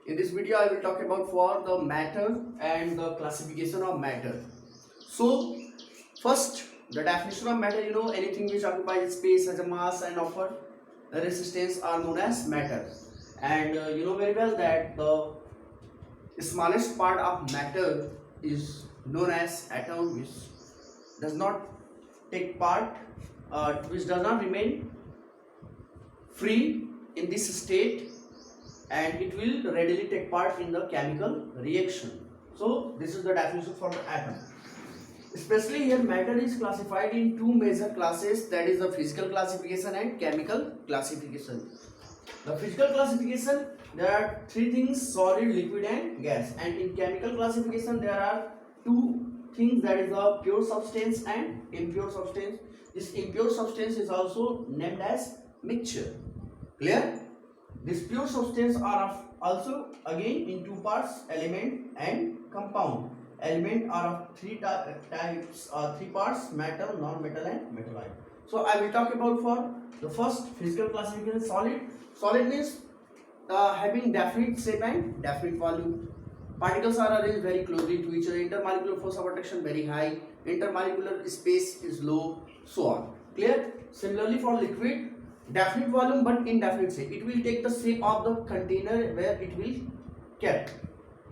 In this video, I will talk about for the matter and the classification of matter. So, first, the definition of matter. Anything which occupies space has a mass and offer resistance are known as matter. And you know very well that the smallest part of matter is known as atom, which does not take part, which does not remain free in this state, and it will readily take part in the chemical reaction. So this is the definition for the atom. Especially here matter is classified in two major classes, that is the physical classification and chemical classification. The physical classification, there are three things: solid, liquid and gas. And in chemical classification there are two things, that is the pure substance and impure substance. This impure substance is also named as mixture. Clear? These pure substances are also again in two parts, element and compound. Element are of three types, three parts: metal, non-metal and metalloid. So I will talk about for the first physical classification, solid. Solid means having definite shape and definite volume. Particles are arranged very closely to each other. Intermolecular force of attraction very high. Intermolecular space is low. So on. Clear? Similarly for liquid, definite volume but indefinite shape. It will take the shape of the container where it will kept.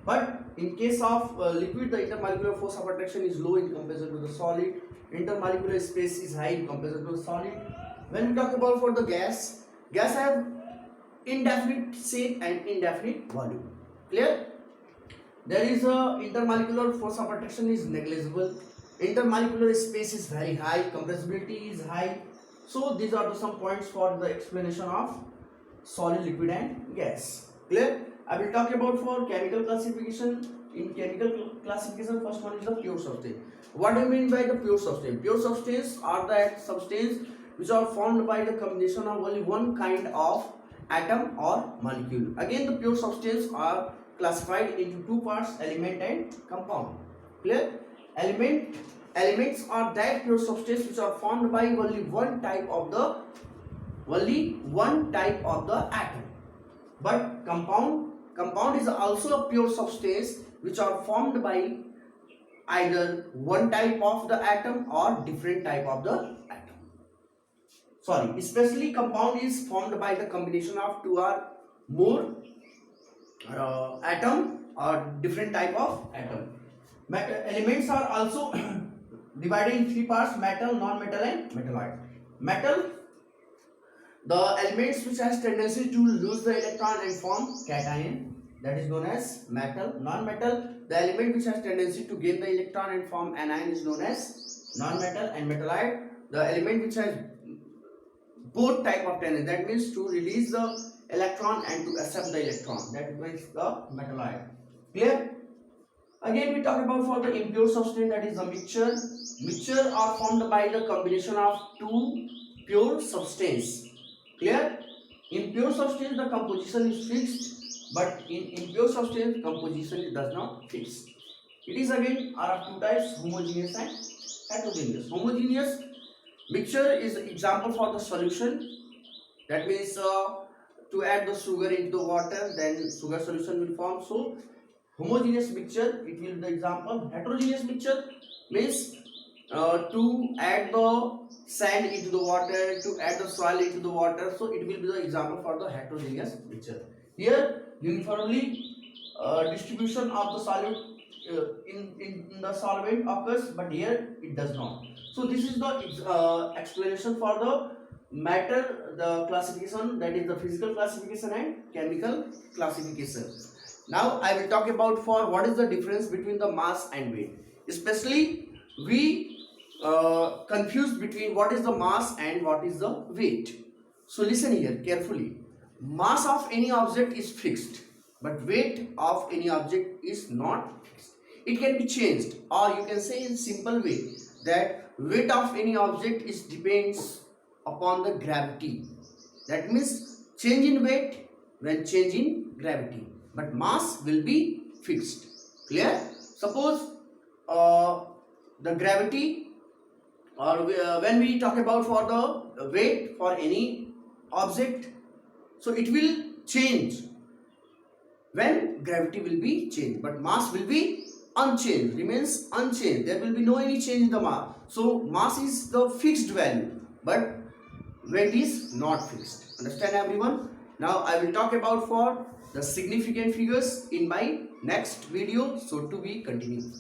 But in case of liquid, the intermolecular force of attraction is low in comparison to the solid. Intermolecular space is high in comparison to the solid. When we talk about for the gas, gas have indefinite shape and indefinite volume. Clear? There is a intermolecular force of attraction is negligible. Intermolecular space is very high. Compressibility is high. So these are some points for the explanation of solid, liquid and gas. Clear? I will talk about for chemical classification. In chemical classification, first one is the pure substance. What do you mean by the pure substance? Pure substance are that substance which are formed by the combination of only one kind of atom or molecule. Again, the pure substance are classified into two parts, element and compound. Clear? Elements are that pure substance which are formed by only one type of the atom. But compound is also a pure substance which are formed by either one type of the atom or different type of the atom. Sorry, especially compound is formed by the combination of two or more atom or different type of atom. Elements are also divided in three parts: metal, non-metal and metalloid. Metal, the elements which has tendency to lose the electron and form cation, that is known as metal. Non-metal, the element which has tendency to gain the electron and form anion is known as non-metal. And metalloid, the element which has both type of tendency, that means to release the electron and to accept the electron, that means the metalloid. Clear? Again we talk about for the impure substance, that is the mixture. Mixture are formed by the combination of two pure substance. Clear? In pure substance the composition is fixed, but in impure substance composition does not fix. It is again are of two types, homogeneous and heterogeneous. Homogeneous mixture is example for the solution. That means to add the sugar into the water, then sugar solution will form. So homogeneous mixture, it will be the example. Heterogeneous mixture means to add the sand into the water, to add the soil into the water. So it will be the example for the heterogeneous mixture. Here uniformly distribution of the solute in the solvent occurs, but here it does not. So this is the explanation for the matter, the classification, that is the physical classification and chemical classification. Now I will talk about for what is the difference between the mass and weight. Especially we confuse between what is the mass and what is the weight. So listen here carefully. Mass of any object is fixed, but weight of any object is not fixed. It can be changed, or you can say in simple way that weight of any object is depends upon the gravity. That means change in weight when change in gravity, but mass will be fixed. Clear? Suppose the gravity, or when we talk about for the weight for any object, so it will change when gravity will be changed, but mass will be unchanged, remains unchanged. There will be no any change in the mass. So mass is the fixed value, but weight is not fixed. Understand everyone? Now I will talk about for the significant figures in my next video, so to be continued.